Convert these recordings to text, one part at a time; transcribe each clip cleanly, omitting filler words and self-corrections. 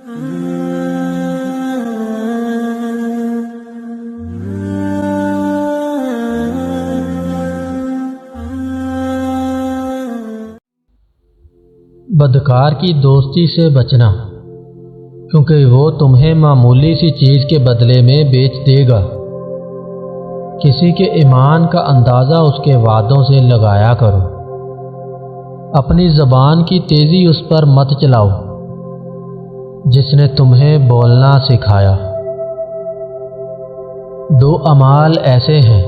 بدکار کی دوستی سے بچنا، کیونکہ وہ تمہیں معمولی سی چیز کے بدلے میں بیچ دے گا۔ کسی کے ایمان کا اندازہ اس کے وعدوں سے لگایا کرو۔ اپنی زبان کی تیزی اس پر مت چلاؤ جس نے تمہیں بولنا سکھایا۔ دو اعمال ایسے ہیں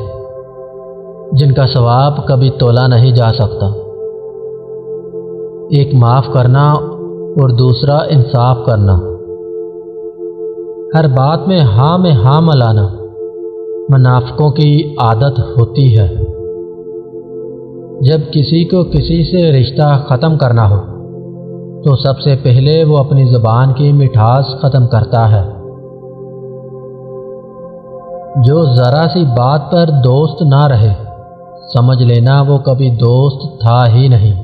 جن کا ثواب کبھی تولا نہیں جا سکتا، ایک معاف کرنا اور دوسرا انصاف کرنا۔ ہر بات میں ہاں ملانا منافقوں کی عادت ہوتی ہے۔ جب کسی کو کسی سے رشتہ ختم کرنا ہو تو سب سے پہلے وہ اپنی زبان کی مٹھاس ختم کرتا ہے۔ جو ذرا سی بات پر دوست نہ رہے، سمجھ لینا وہ کبھی دوست تھا ہی نہیں۔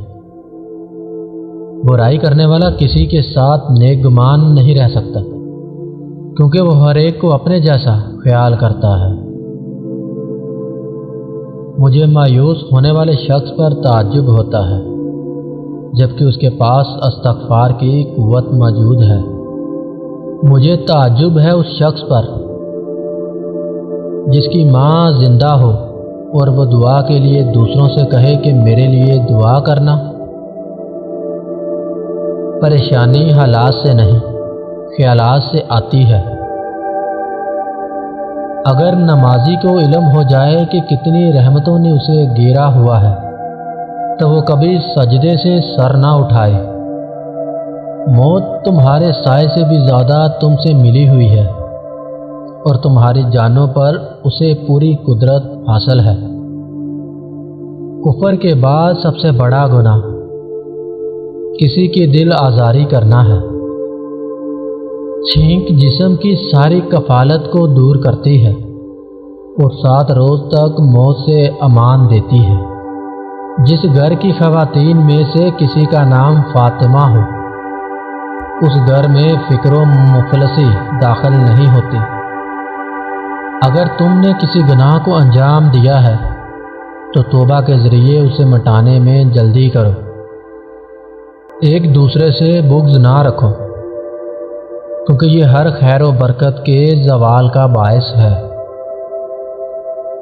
برائی کرنے والا کسی کے ساتھ نیک گمان نہیں رہ سکتا، کیونکہ وہ ہر ایک کو اپنے جیسا خیال کرتا ہے۔ مجھے مایوس ہونے والے شخص پر تعجب ہوتا ہے جبکہ اس کے پاس استغفار کی قوت موجود ہے۔ مجھے تعجب ہے اس شخص پر جس کی ماں زندہ ہو اور وہ دعا کے لیے دوسروں سے کہے کہ میرے لیے دعا کرنا۔ پریشانی حالات سے نہیں، خیالات سے آتی ہے۔ اگر نمازی کو علم ہو جائے کہ کتنی رحمتوں نے اسے گھیرا ہوا ہے تو وہ کبھی سجدے سے سر نہ اٹھائے۔ موت تمہارے سائے سے بھی زیادہ تم سے ملی ہوئی ہے اور تمہاری جانوں پر اسے پوری قدرت حاصل ہے۔ کفر کے بعد سب سے بڑا گناہ کسی کی دل آزاری کرنا ہے۔ چھینک جسم کی ساری کفالت کو دور کرتی ہے اور 7 روز تک موت سے امان دیتی ہے۔ جس گھر کی خواتین میں سے کسی کا نام فاطمہ ہو، اس گھر میں فقر و مفلسی داخل نہیں ہوتی۔ اگر تم نے کسی گناہ کو انجام دیا ہے تو توبہ کے ذریعے اسے مٹانے میں جلدی کرو۔ ایک دوسرے سے بغض نہ رکھو، کیونکہ یہ ہر خیر و برکت کے زوال کا باعث ہے۔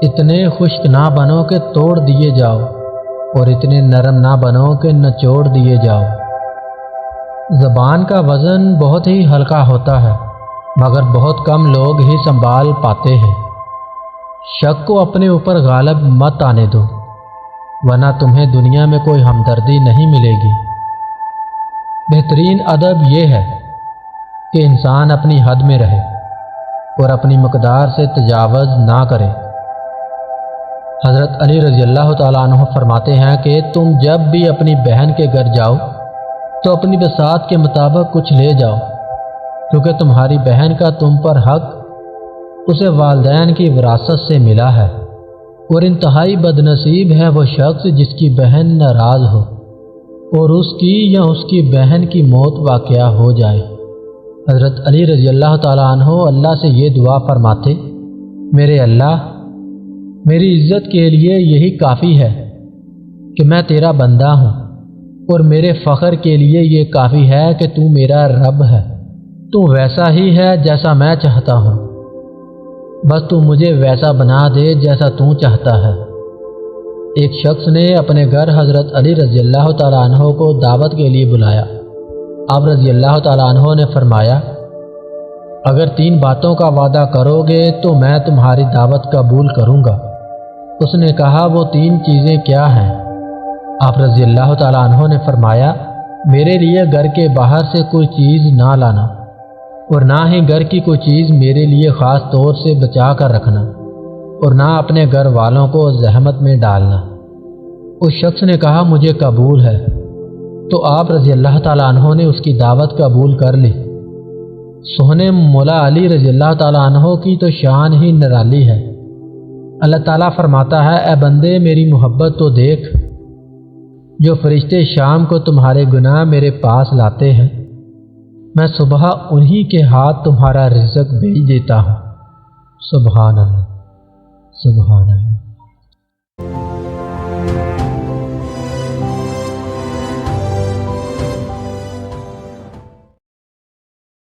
اتنے خشک نہ بنو کہ توڑ دیے جاؤ اور اتنے نرم نہ بنو کہ نچوڑ دیے جاؤ۔ زبان کا وزن بہت ہی ہلکا ہوتا ہے مگر بہت کم لوگ ہی سنبھال پاتے ہیں۔ شک کو اپنے اوپر غالب مت آنے دو، ورنہ تمہیں دنیا میں کوئی ہمدردی نہیں ملے گی۔ بہترین ادب یہ ہے کہ انسان اپنی حد میں رہے اور اپنی مقدار سے تجاوز نہ کرے۔ حضرت علی رضی اللہ تعالیٰ عنہ فرماتے ہیں کہ تم جب بھی اپنی بہن کے گھر جاؤ تو اپنی بساط کے مطابق کچھ لے جاؤ، کیونکہ تمہاری بہن کا تم پر حق اسے والدین کی وراثت سے ملا ہے، اور انتہائی بدنصیب ہے وہ شخص جس کی بہن ناراض ہو اور اس کی یا اس کی بہن کی موت واقعہ ہو جائے۔ حضرت علی رضی اللہ تعالیٰ عنہ اللہ سے یہ دعا فرماتے، میرے اللہ، میری عزت کے لیے یہی کافی ہے کہ میں تیرا بندہ ہوں، اور میرے فخر کے لیے یہ کافی ہے کہ تو میرا رب ہے۔ تو ویسا ہی ہے جیسا میں چاہتا ہوں، بس تو مجھے ویسا بنا دے جیسا تو چاہتا ہے۔ ایک شخص نے اپنے گھر حضرت علی رضی اللہ تعالیٰ عنہ کو دعوت کے لیے بلایا۔ آپ رضی اللہ تعالیٰ عنہ نے فرمایا، اگر 3 باتوں کا وعدہ کرو گے تو میں تمہاری دعوت قبول کروں گا۔ اس نے کہا وہ 3 چیزیں کیا ہیں؟ آپ رضی اللہ تعالیٰ عنہ نے فرمایا، میرے لیے گھر کے باہر سے کوئی چیز نہ لانا اور نہ ہی گھر کی کوئی چیز میرے لیے خاص طور سے بچا کر رکھنا، اور نہ اپنے گھر والوں کو زحمت میں ڈالنا۔ اس شخص نے کہا مجھے قبول ہے، تو آپ رضی اللہ تعالیٰ عنہ نے اس کی دعوت قبول کر لی۔ سونے مولا علی رضی اللہ تعالیٰ عنہ کی تو شان ہی نرالی ہے۔ اللہ تعالیٰ فرماتا ہے، اے بندے میری محبت تو دیکھ، جو فرشتے شام کو تمہارے گناہ میرے پاس لاتے ہیں میں صبح انہی کے ہاتھ تمہارا رزق بھیج دیتا ہوں۔ سبحان اللہ، سبحان اللہ۔